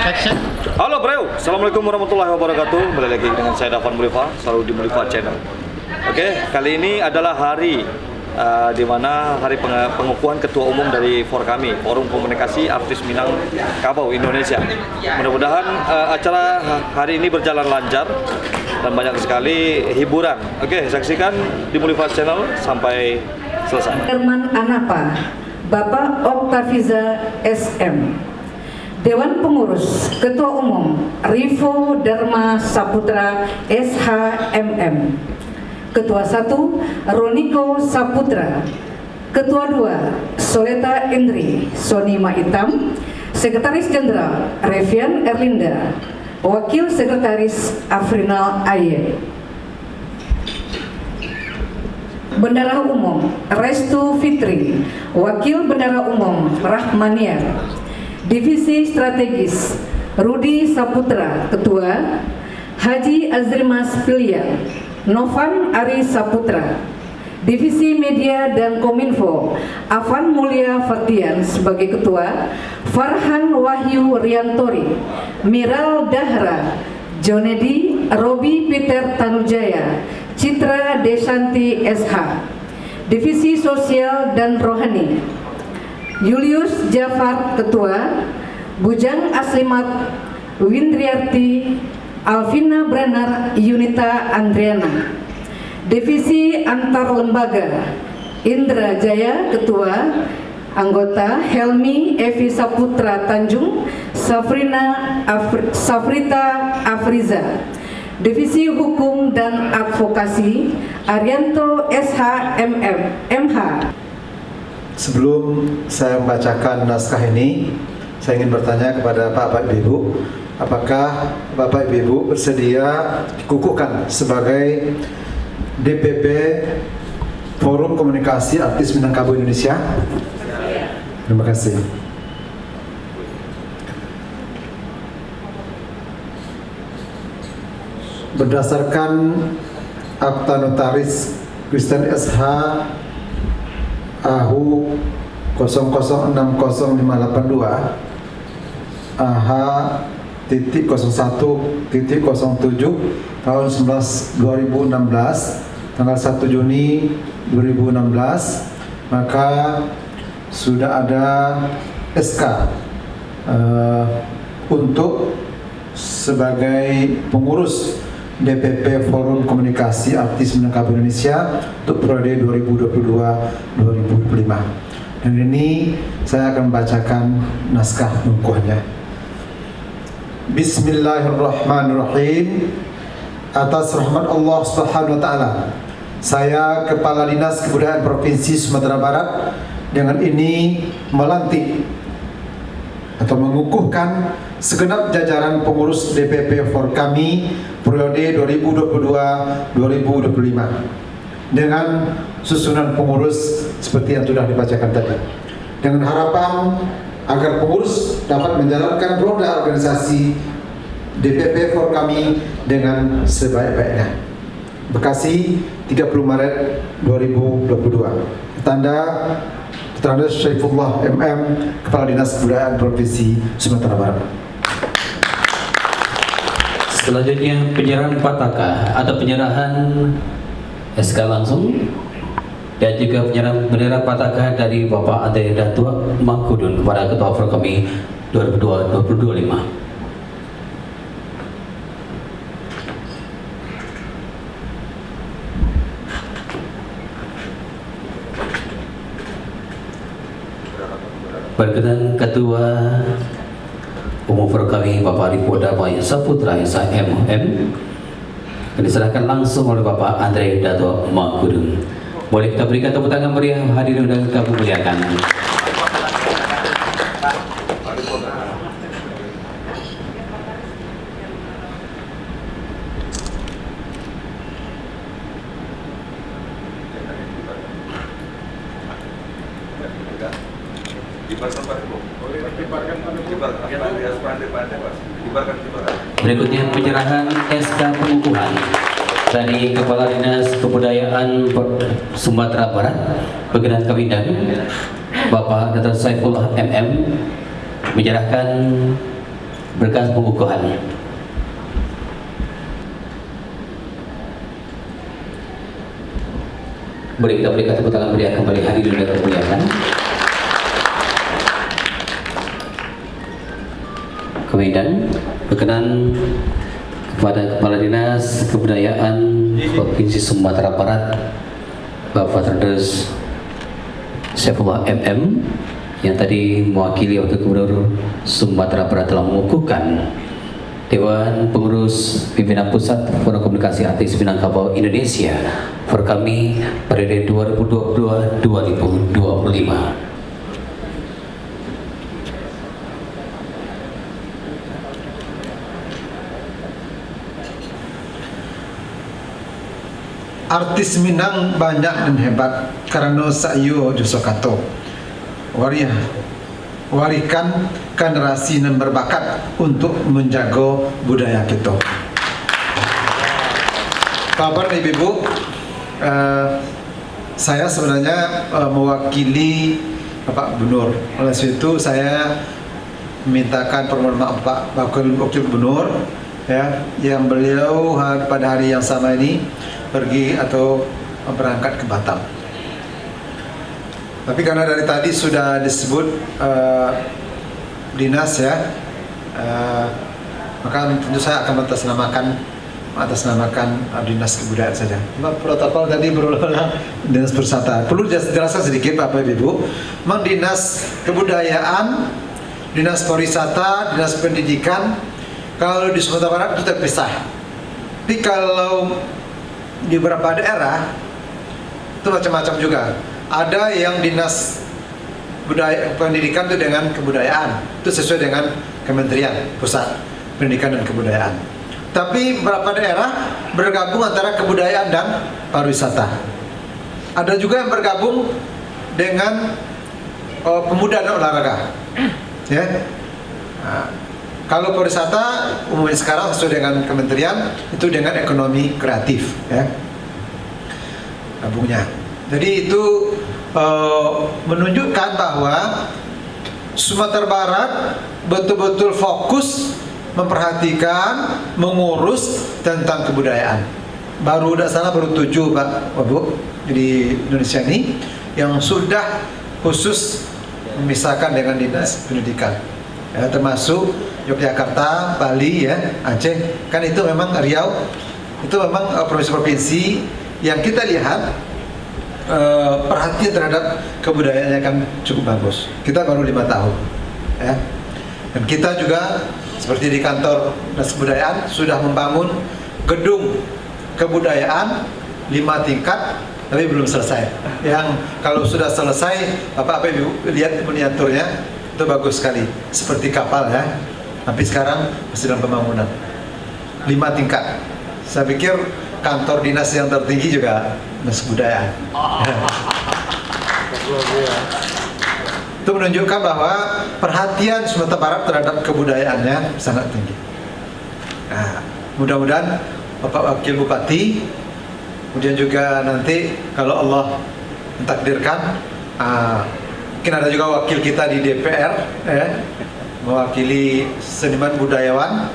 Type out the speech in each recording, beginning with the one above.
Action. Halo bro, Assalamualaikum warahmatullahi wabarakatuh. Kembali lagi dengan saya Dafan Mulifa, selalu di Mulifa Channel. Oke, kali ini adalah hari di mana hari pengukuhan ketua umum dari kami, Forum Komunikasi Artis Minangkabau Indonesia. Mudah-mudahan acara hari ini berjalan lancar dan banyak sekali hiburan. Oke, saksikan di Mulifa Channel sampai selesai. Herman Anapa, Bapak Oktaviza SM. Dewan Pengurus Ketua Umum Rivo Dharma Saputra SHMM. Ketua 1 Roniko Saputra. Ketua 2 Soleta Indri Soni Maitam. Sekretaris Jenderal Revian Erlinda. Wakil Sekretaris Afrinal Aye. Bendara Umum Restu Fitri. Wakil Bendara Umum Rahmaniar. Divisi Strategis Rudi Saputra, Ketua. Haji Azrimas Pilian, Novan Ari Saputra. Divisi Media dan Kominfo Afan Mulia Fatian sebagai Ketua. Farhan Wahyu Riantori, Miral Dahra, Jonedi, Robi Peter Tanujaya, Citra Desanti SH. Divisi Sosial dan Rohani Julius Jafar, Ketua. Bujang Aslimat Windriarti, Alvina Branar, Yunita Andriana. Divisi Antar Lembaga Indra Jaya, Ketua. Anggota Helmi Evi Saputra Tanjung, Safrita Afriza. Divisi Hukum dan Advokasi Arianto SHMM MH. Sebelum saya membacakan naskah ini, saya ingin bertanya kepada Bapak Ibu, apakah Bapak Ibu bersedia dikukuhkan sebagai DPP Forum Komunikasi Artis Minangkabau Indonesia? Terima kasih. Berdasarkan Akta Notaris Kristen SH AHU 00600582 AH.01.07 tahun 2016 tanggal 1 Juni 2016, maka sudah ada SK untuk sebagai pengurus DPP Forum Komunikasi Artis Minangkabau Indonesia untuk periode 2022-2025. Dan ini saya akan membacakan naskah pengukuhannya. Bismillahirrahmanirrahim. Atas rahmat Allah Subhanahu wa taala, saya Kepala Dinas Kebudayaan Provinsi Sumatera Barat dengan ini melantik atau mengukuhkan segenap jajaran pengurus DPP for kami periode 2022-2025 dengan susunan pengurus seperti yang sudah dibacakan tadi, dengan harapan agar pengurus dapat menjalankan roda organisasi DPP for kami dengan sebaik-baiknya. Bekasi, 30 Maret 2022. Tanda Syaifullah MM, Kepala Dinas Kebudayaan Provinsi Sumatera Barat. Selanjutnya penyerahan pataka atau penyerahan SK langsung dan juga penyerahan bendera pataka dari Bapak Andre Datua Mangkudun kepada Ketua Forkami 2022-2025. Berkenan Ketua Umum Forkami Bapak Rivo Dharma Saputra SHMM akan diserahkan langsung oleh Bapak Andre Datua Mangkudun. Boleh kita berikan tepuk tangan meriah hadirin dan kami muliakan. Berikutnya penyerahan SK pengukuhan dari Kepala Dinas Kebudayaan Sumatera Barat Bagian Kawindang Bapak Dr. Saifullah MM menyerahkan berkas pengukuhan. Boleh kita berikan tepuk tangan meriah kembali hadirin yang dimuliakan. Kemudian berkenan kepada Kepala Dinas Kebudayaan Provinsi Sumatera Barat, Bapak Terdes Saifullah MM, yang tadi mewakili Wakil Gubernur Sumatera Barat telah mengukuhkan Dewan Pengurus Pimpinan Pusat Forum Komunikasi Artis Minangkabau Indonesia for kami periode 2022-2025. Artis Minang banyak dan hebat karena sayu Josokato. Warikan generasi yang berbakat untuk menjaga budaya kita. Kabar Ibu, saya sebenarnya mewakili Bapak Gubernur. Oleh sebab itu saya memintakan permohonan maaf Pak Wakil Gubernur, ya, yang beliau pada hari yang sama ini pergi atau berangkat ke Batam. Tapi karena dari tadi sudah disebut dinas, ya, maka tentu saya akan atasnamakan dinas kebudayaan saja. Protokol tadi berulang dinas pariwisata. Perlu jelaskan sedikit Bapak Ibu, memang dinas kebudayaan, dinas pariwisata, dinas pendidikan kalau di Sumatera Barat itu terpisah. Tapi kalau di beberapa daerah itu macam-macam juga. Ada yang dinas budaya pendidikan itu dengan kebudayaan, itu sesuai dengan Kementerian Pusat Pendidikan dan Kebudayaan. Tapi beberapa daerah bergabung antara kebudayaan dan pariwisata. Ada juga yang bergabung dengan pemuda dan olahraga, ya. Nah, kalau pariwisata umumnya sekarang sesuai dengan kementerian itu dengan ekonomi kreatif, ya, gabungnya. Jadi itu menunjukkan bahwa Sumatera Barat betul-betul fokus memperhatikan, mengurus tentang kebudayaan. Baru baru 7 Pak Wabu di Indonesia ini yang sudah khusus memisahkan dengan dinas pendidikan, ya, termasuk Yogyakarta, Bali, ya, Aceh. Kan itu memang Riau, itu memang provinsi-provinsi yang kita lihat perhatian terhadap kebudayaannya kan cukup bagus. Kita baru 5 tahun, ya. Dan kita juga seperti di kantor dinas kebudayaan sudah membangun gedung kebudayaan 5 tingkat, tapi belum selesai. Yang kalau sudah selesai, Bapak Ibu lihat miniaturnya itu bagus sekali, seperti kapal, ya. Tapi sekarang masih dalam pembangunan 5 tingkat. Saya pikir kantor dinas yang tertinggi juga dinas kebudayaan. Itu menunjukkan bahwa perhatian Sumatera Barat terhadap kebudayaannya sangat tinggi. Nah, mudah-mudahan Bapak Wakil Bupati, kemudian juga nanti kalau Allah mentakdirkan, mungkin ada juga wakil kita di DPR, ya, mewakili seniman budayawan,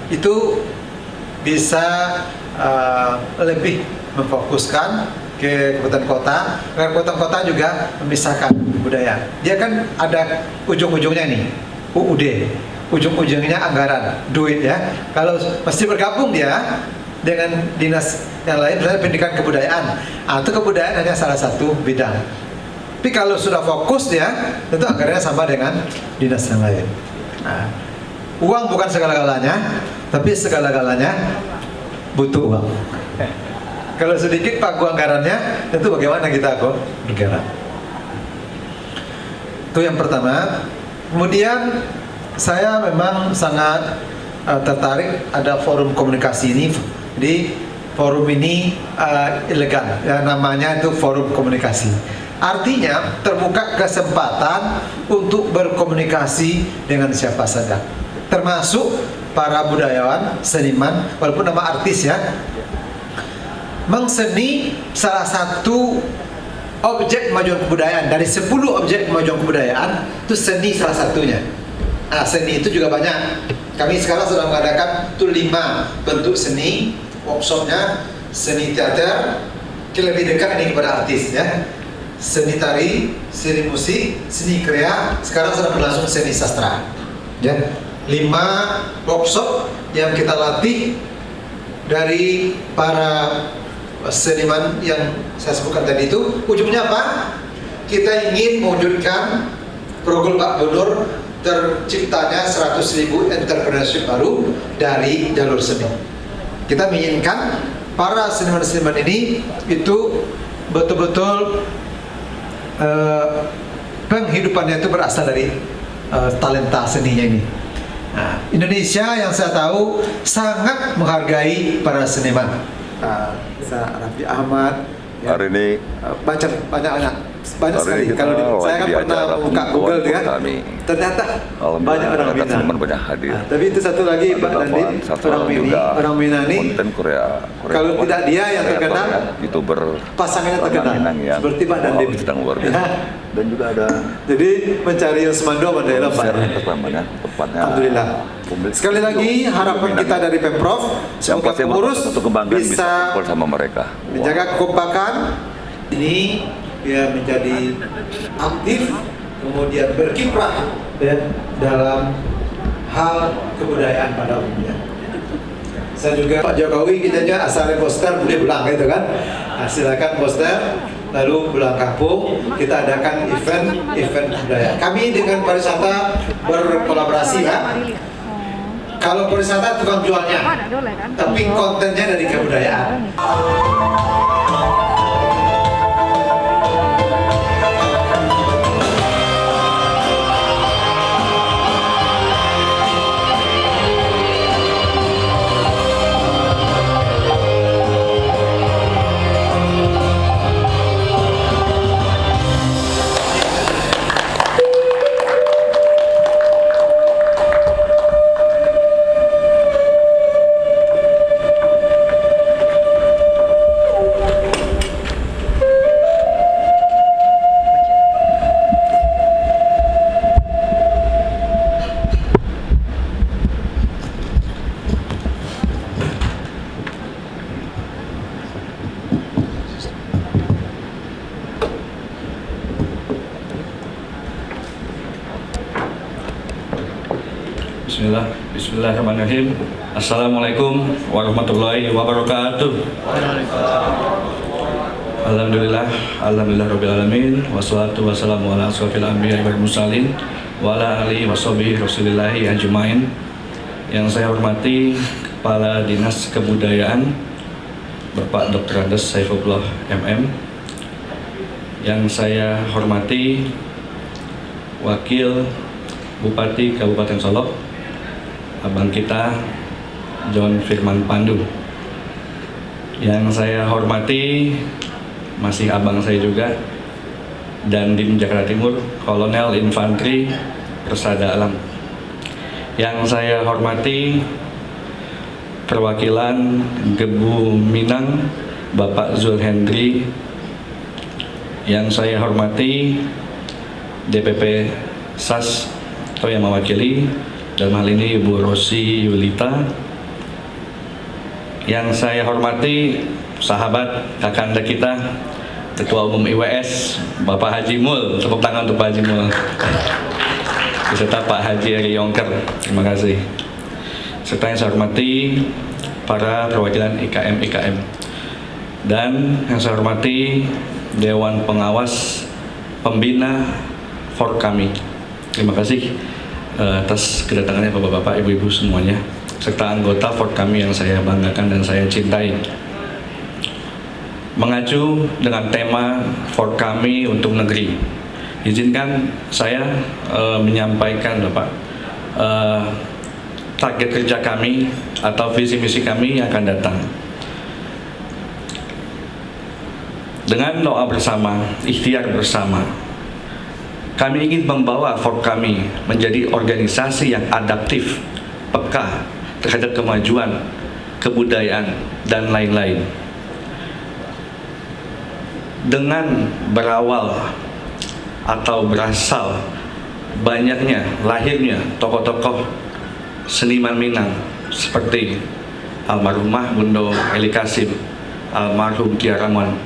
itu bisa lebih memfokuskan ke kabupaten kota, karena kabupaten kota juga memisahkan budaya. Dia kan ada ujung-ujungnya nih, UUD, ujung-ujungnya anggaran, duit, ya. Kalau mesti bergabung dia dengan dinas yang lain, misalnya pendidikan kebudayaan, itu kebudayaan hanya salah satu bidang. Tapi kalau sudah fokus dia, tentu anggarannya sama dengan dinas yang lain. Nah, uang bukan segala-galanya, tapi segala-galanya butuh uang. Kalau sedikit pagu anggarannya, tentu bagaimana kita kok bergerak. Itu yang pertama. Kemudian saya memang sangat tertarik ada forum komunikasi ini. Jadi forum ini elegan, ya, namanya itu forum komunikasi. Artinya terbuka kesempatan untuk berkomunikasi dengan siapa saja, termasuk para budayawan, seniman, walaupun nama artis, ya. Seni salah satu objek kemajuan kebudayaan. Dari 10 objek kemajuan kebudayaan itu seni salah satunya. Nah, seni itu juga banyak. Kami sekarang sedang mengadakan itu 5 bentuk seni workshopnya. Seni teater, lebih dekat ini kepada artis ya. Seni tari, seni musik, seni krea, sekarang sedang berlangsung seni sastra. Ya, 5 workshop yang kita latih dari para seniman yang saya sebutkan tadi itu. Ujungnya apa? Kita ingin mewujudkan program Pak Gubernur terciptanya 100.000 entrepreneurship baru dari jalur seni. Kita menginginkan para seniman-seniman ini itu betul-betul penghidupannya itu berasal dari talenta seninya ini. Nah, Indonesia yang saya tahu sangat menghargai para seniman. Raffi Ahmad, ya, hari ini banyak sekali. Kalau saya kan pernah buka Google kan, ternyata banyak orang Minang. Banyak hadir. Tapi itu satu lagi Pak Dandim, orang Minang ini. Konten Korea Kalau tidak dia yang terkenal, YouTuber pasangannya terkenal. Seperti Pak Dandim. Sedang luar biasa. Dan juga ada. Jadi mencari yang semando Mandela Pak. Tepatnya. Alhamdulillah. Sekali lagi harapan kita dari Pemprov, semoga pengurus bisa bersama mereka. menjaga kekompakan ini. Dia menjadi aktif, kemudian berkiprah ya, dalam hal kebudayaan pada umumnya. Saya juga Pak Jokowi kita aja asalnya poster boleh pulang gitu kan. Nah, silakan poster, lalu pulang kampung kita adakan event budaya. Kami dengan pariwisata berkolaborasi Pak. Kalau pariwisata tukang jualnya, tapi kontennya dari kebudayaan. Bismillahirrahmanirrahim. Assalamualaikum warahmatullahi wabarakatuh. Alhamdulillah rabbil alamin. Wassalatu wassalamu ala asrofil anbiya'i wal mursalin wa ala alihi washabihi rasulillahi ajmain. Yang saya hormati Kepala Dinas Kebudayaan Bapak Dr. Andes Saifullah MM. Yang saya hormati Wakil Bupati Kabupaten Solok, abang kita John Firman Pandu. Yang saya hormati masih abang saya juga, Dandim Jakarta Timur, Kolonel Infanteri Persada Alam. Yang saya hormati perwakilan Gebu Minang Bapak Zul Hendri. Yang saya hormati DPP SAS atau yang mewakili dalam hal ini Ibu Rosi Yulita. Yang saya hormati sahabat kakanda kita Ketua Umum IWS Bapak Haji Mul, tepuk tangan untuk Pak Haji Mul, beserta Pak Haji Eri Yongker, terima kasih. Serta yang saya hormati para perwakilan IKM dan yang saya hormati Dewan Pengawas Pembina For kami. Terima kasih atas kedatangannya Bapak-bapak, Ibu-ibu semuanya, serta anggota For kami yang saya banggakan dan saya cintai. Mengacu dengan tema For kami untuk negeri, izinkan saya menyampaikan Bapak target kerja kami atau visi misi kami yang akan datang. Dengan doa bersama, ikhtiar bersama, kami ingin membawa For kami menjadi organisasi yang adaptif, peka terhadap kemajuan, kebudayaan, dan lain-lain. Dengan berawal atau berasal banyaknya lahirnya tokoh-tokoh seniman Minang seperti almarhumah Bundo Eli Kasim, almarhum Tia Ramon,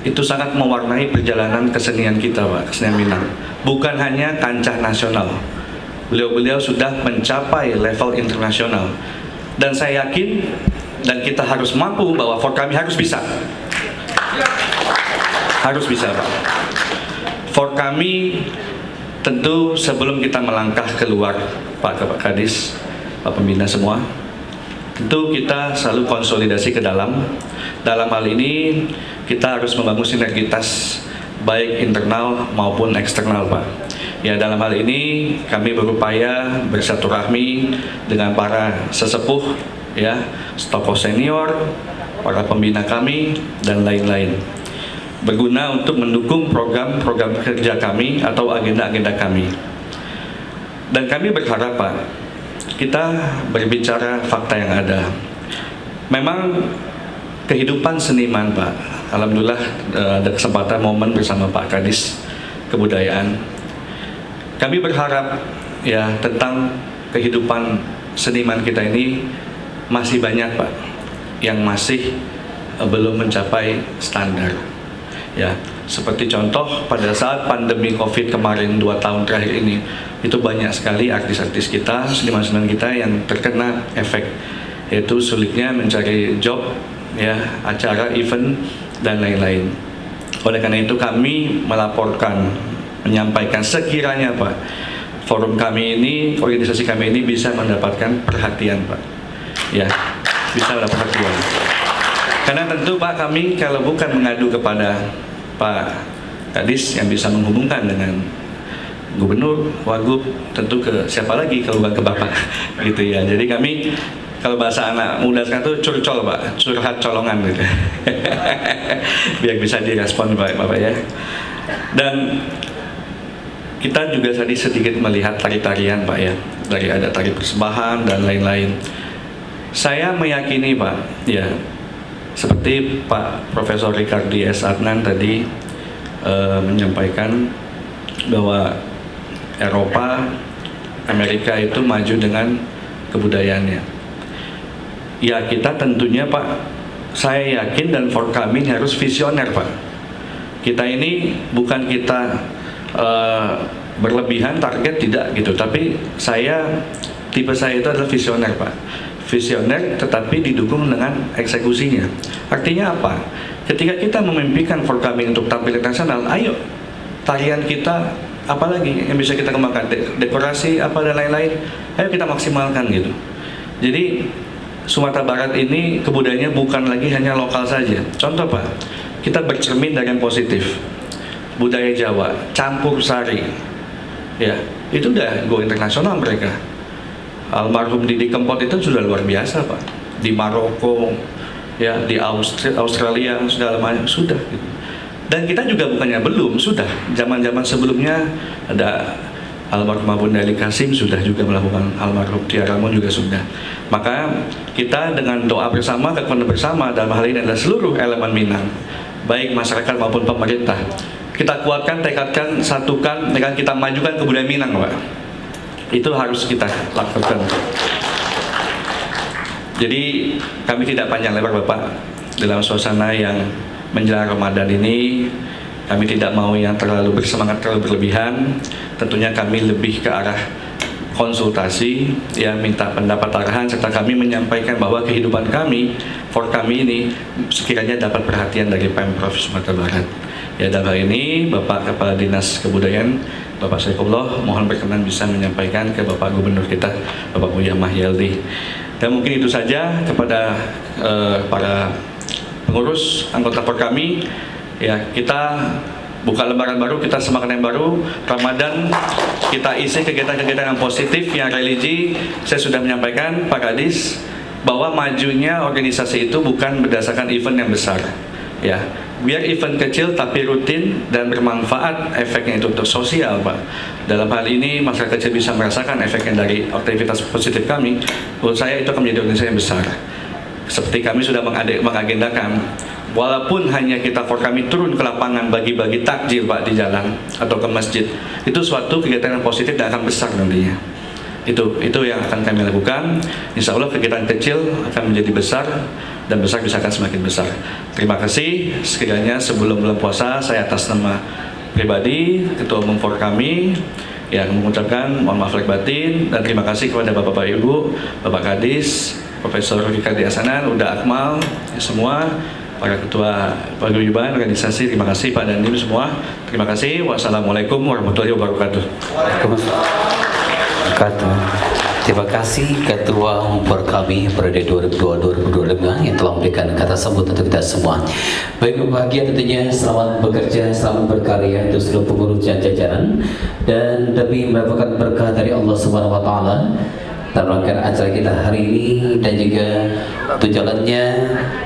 itu sangat mewarnai perjalanan kesenian kita, Pak, kesenian Minang. Bukan hanya kancah nasional, beliau-beliau sudah mencapai level internasional. Dan saya yakin dan kita harus mampu bahwa For Kami harus bisa. Harus bisa, Pak. For Kami tentu sebelum kita melangkah keluar, Pak Kadis, Pak Pembina semua, tentu kita selalu konsolidasi ke dalam. Dalam hal ini kita harus membangun sinergitas baik internal maupun eksternal, Pak. Ya, dalam hal ini kami berupaya bersilaturahmi dengan para sesepuh, ya, tokoh senior, para pembina kami dan lain-lain, berguna untuk mendukung program-program kerja kami atau agenda-agenda kami. Dan kami berharap, Pak, kita berbicara fakta yang ada. Memang kehidupan seniman, Pak, alhamdulillah ada kesempatan momen bersama Pak Kadis Kebudayaan. Kami berharap ya tentang kehidupan seniman kita ini masih banyak, Pak, yang masih belum mencapai standar. Ya, seperti contoh pada saat pandemi Covid kemarin 2 tahun terakhir ini, itu banyak sekali artis-artis kita, seniman-seniman kita yang terkena efek, yaitu sulitnya mencari job, ya, acara, event dan lain-lain. Oleh karena itu kami melaporkan, menyampaikan sekiranya, Pak, forum kami ini, organisasi kami ini bisa mendapatkan perhatian, Pak. Ya, bisa mendapat perhatian. Karena tentu, Pak, kami kalau bukan mengadu kepada Pak Kadis yang bisa menghubungkan dengan Gubernur, Wagub, tentu ke siapa lagi kalau bukan ke Bapak, gitu ya. Jadi kami, kalau bahasa anak muda sekarang itu curcol, Pak, curhat colongan gitu. Biar bisa direspon, Bapak ya. Dan kita juga tadi sedikit melihat tari-tarian, Pak ya, dari ada tari persembahan dan lain-lain. Saya meyakini, Pak, ya, seperti Pak Profesor Ricardi S. Adnan tadi menyampaikan bahwa Eropa, Amerika itu maju dengan kebudayaannya. Ya, kita tentunya, Pak, saya yakin dan For Kami harus visioner, Pak. Kita ini bukan kita berlebihan target, tidak gitu, tapi tipe saya itu adalah visioner, Pak. Visioner tetapi didukung dengan eksekusinya. Artinya apa? Ketika kita memimpikan For Kami untuk tampil internasional, ayo tarian kita apalagi yang bisa kita kembangkan, dekorasi apa dan lain-lain, ayo kita maksimalkan gitu. Jadi Sumatera Barat ini kebudayaannya bukan lagi hanya lokal saja. Contoh, Pak, kita bercermin dari yang positif. Budaya Jawa, campur sari, ya, itu udah go internasional mereka. Almarhum Didi Kempot itu sudah luar biasa, Pak. Di Maroko, ya, di Australia segala macam sudah. Gitu. Dan kita juga bukannya belum, sudah. Zaman-zaman sebelumnya ada almarhum Bunda Eli Kasim sudah juga melakukan, almarhum Tia Ramon juga sudah. Maka kita dengan doa bersama, kekuatan bersama dalam hal ini adalah seluruh elemen Minang, baik masyarakat maupun pemerintah. Kita kuatkan, tekadkan, satukan, dengan kita majukan kebudayaan Minang, Pak. Itu harus kita lakukan. Jadi kami tidak panjang lebar, Bapak, dalam suasana yang menjelang Ramadan ini. Kami tidak mau yang terlalu bersemangat, terlalu berlebihan. Tentunya kami lebih ke arah konsultasi, ya, minta pendapat arahan, serta kami menyampaikan bahwa kehidupan kami, For Kami ini sekiranya dapat perhatian dari Pemprov Sumatera Barat. Ya, dalam hal ini Bapak Kepala Dinas Kebudayaan, Bapak Saikullah, mohon berkenan bisa menyampaikan ke Bapak Gubernur kita, Bapak Buya Mahyaldi. Dan mungkin itu saja kepada para pengurus anggota For Kami. Ya, kita buka lembaran baru, kita semangat yang baru. Ramadan kita isi kegiatan-kegiatan yang positif, yang religi. Saya sudah menyampaikan, Pak Kadis, bahwa majunya organisasi itu bukan berdasarkan event yang besar. Ya, biar event kecil tapi rutin dan bermanfaat, efeknya itu untuk sosial, Pak. Dalam hal ini masyarakat kecil bisa merasakan efeknya dari aktivitas positif kami. Menurut saya itu akan menjadi organisasi yang besar. Seperti kami sudah mengagendakan walaupun hanya kita for kami turun ke lapangan bagi-bagi takjil Pak di jalan atau ke masjid, itu suatu kegiatan yang positif dan akan besar nantinya. Itu yang akan kami lakukan. Insya Allah kegiatan kecil akan menjadi besar dan besar bisa akan semakin besar. Terima kasih. Sekiranya sebelum bulan puasa saya atas nama pribadi Ketua Umum for kami yang mengucapkan mohon maaf lahir batin dan terima kasih kepada Bapak Ibu, Bapak Kadis, Profesor Ricardi Hasanan, Uda Akmal, semua para ketua paguyuban organisasi. Terima kasih Pak Dandim semua. Terima kasih. Wassalamualaikum warahmatullahi wabarakatuh. Terima kasih Ketua Umum kami periode 2022-2025 yang telah memberikan kata sambut untuk kita semua. Baik, bahagia tentunya, selamat bekerja, selamat berkarya untuk seluruh pengurus dan jajaran, dan demi mendapatkan berkah dari Allah Subhanahu wa taala dalam rangkaian acara kita hari ini dan juga tujuannya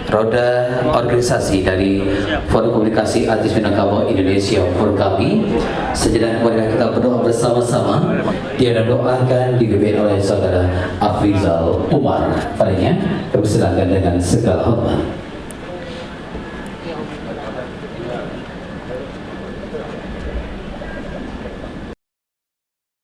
roda organisasi dari Forum Komunikasi Artis Minangkabau Indonesia Forkami. Sejenak marilah kita berdoa bersama-sama. Dia doakan dipimpin oleh saudara Afrizal Umar. Padanya kami silakan dengan segala hormat.